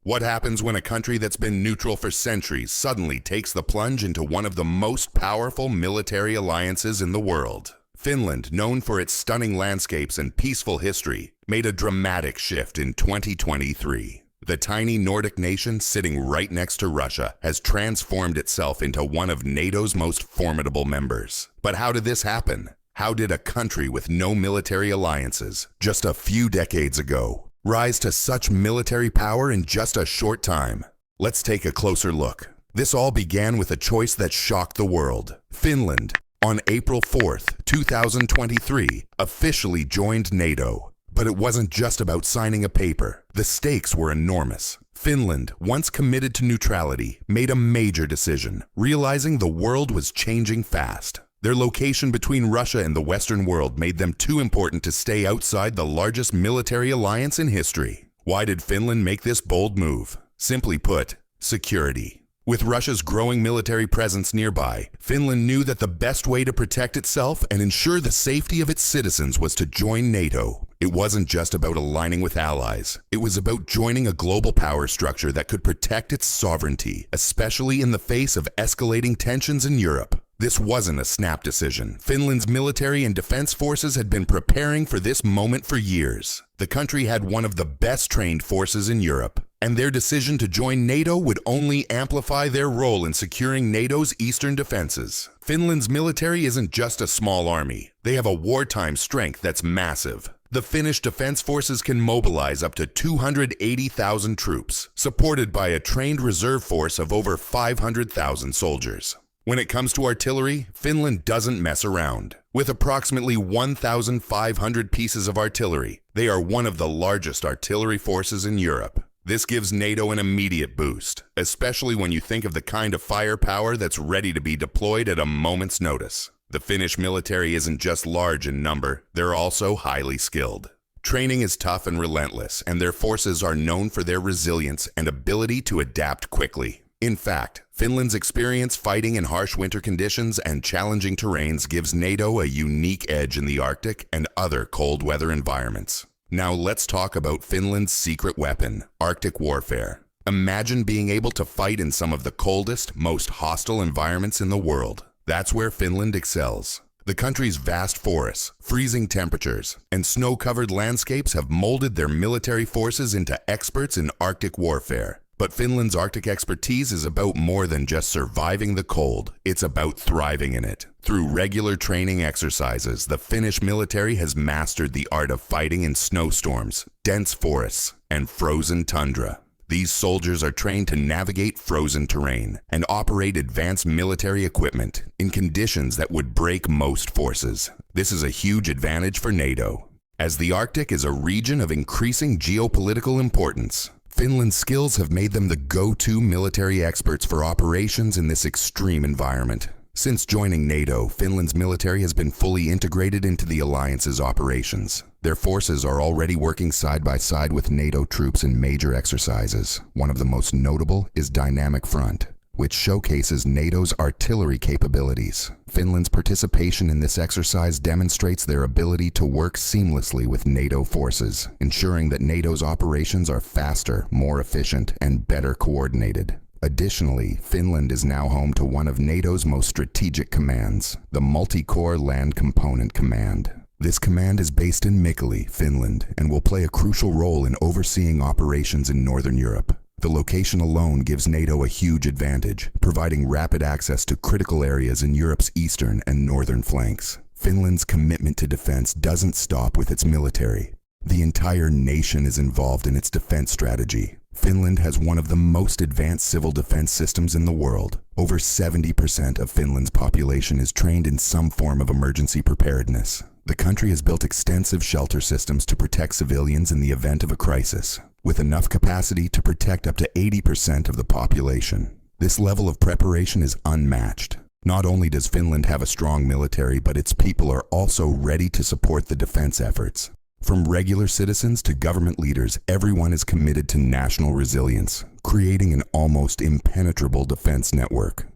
What happens when a country that's been neutral for centuries suddenly takes the plunge into one of the most powerful military alliances in the world? Finland, known for its stunning landscapes and peaceful history, made a dramatic shift in 2023. The tiny Nordic nation sitting right next to Russia has transformed itself into one of NATO's most formidable members. But how did this happen? How did a country with no military alliances, just a few decades ago, rise to such military power in just a short time? Let's take a closer look. This all began with a choice that shocked the world. Finland, on April 4th, 2023, officially joined NATO. But it wasn't just about signing a paper. The stakes were enormous. Finland, once committed to neutrality, made a major decision, realizing the world was changing fast. Their location between Russia and the Western world made them too important to stay outside the largest military alliance in history. Why did Finland make this bold move? Simply put, security. With Russia's growing military presence nearby, Finland knew that the best way to protect itself and ensure the safety of its citizens was to join NATO. It wasn't just about aligning with allies. It was about joining a global power structure that could protect its sovereignty, especially in the face of escalating tensions in Europe. This wasn't a snap decision. Finland's military and defense forces had been preparing for this moment for years. The country had one of the best trained forces in Europe, and their decision to join NATO would only amplify their role in securing NATO's eastern defenses. Finland's military isn't just a small army. They have a wartime strength that's massive. The Finnish Defense Forces can mobilize up to 280,000 troops, supported by a trained reserve force of over 500,000 soldiers. When it comes to artillery, Finland doesn't mess around. With approximately 1,500 pieces of artillery, they are one of the largest artillery forces in Europe. This gives NATO an immediate boost, especially when you think of the kind of firepower that's ready to be deployed at a moment's notice. The Finnish military isn't just large in number, they're also highly skilled. Training is tough and relentless, and their forces are known for their resilience and ability to adapt quickly. In fact, Finland's experience fighting in harsh winter conditions and challenging terrains gives NATO a unique edge in the Arctic and other cold weather environments. Now let's talk about Finland's secret weapon, Arctic warfare. Imagine being able to fight in some of the coldest, most hostile environments in the world. That's where Finland excels. The country's vast forests, freezing temperatures, and snow-covered landscapes have molded their military forces into experts in Arctic warfare. But Finland's Arctic expertise is about more than just surviving the cold. It's about thriving in it. Through regular training exercises, the Finnish military has mastered the art of fighting in snowstorms, dense forests, and frozen tundra. These soldiers are trained to navigate frozen terrain and operate advanced military equipment in conditions that would break most forces. This is a huge advantage for NATO, as the Arctic is a region of increasing geopolitical importance. Finland's skills have made them the go-to military experts for operations in this extreme environment. Since joining NATO, Finland's military has been fully integrated into the alliance's operations. Their forces are already working side by side with NATO troops in major exercises. One of the most notable is Dynamic Front, which showcases NATO's artillery capabilities. Finland's participation in this exercise demonstrates their ability to work seamlessly with NATO forces, ensuring that NATO's operations are faster, more efficient, and better coordinated. Additionally, Finland is now home to one of NATO's most strategic commands, the Multi-Corps Land Component Command. This command is based in Mikkeli, Finland, and will play a crucial role in overseeing operations in Northern Europe. The location alone gives NATO a huge advantage, providing rapid access to critical areas in Europe's eastern and northern flanks. Finland's commitment to defense doesn't stop with its military. The entire nation is involved in its defense strategy. Finland has one of the most advanced civil defense systems in the world. Over 70% of Finland's population is trained in some form of emergency preparedness. The country has built extensive shelter systems to protect civilians in the event of a crisis, with enough capacity to protect up to 80% of the population. This level of preparation is unmatched. Not only does Finland have a strong military, but its people are also ready to support the defense efforts. From regular citizens to government leaders, everyone is committed to national resilience, creating an almost impenetrable defense network.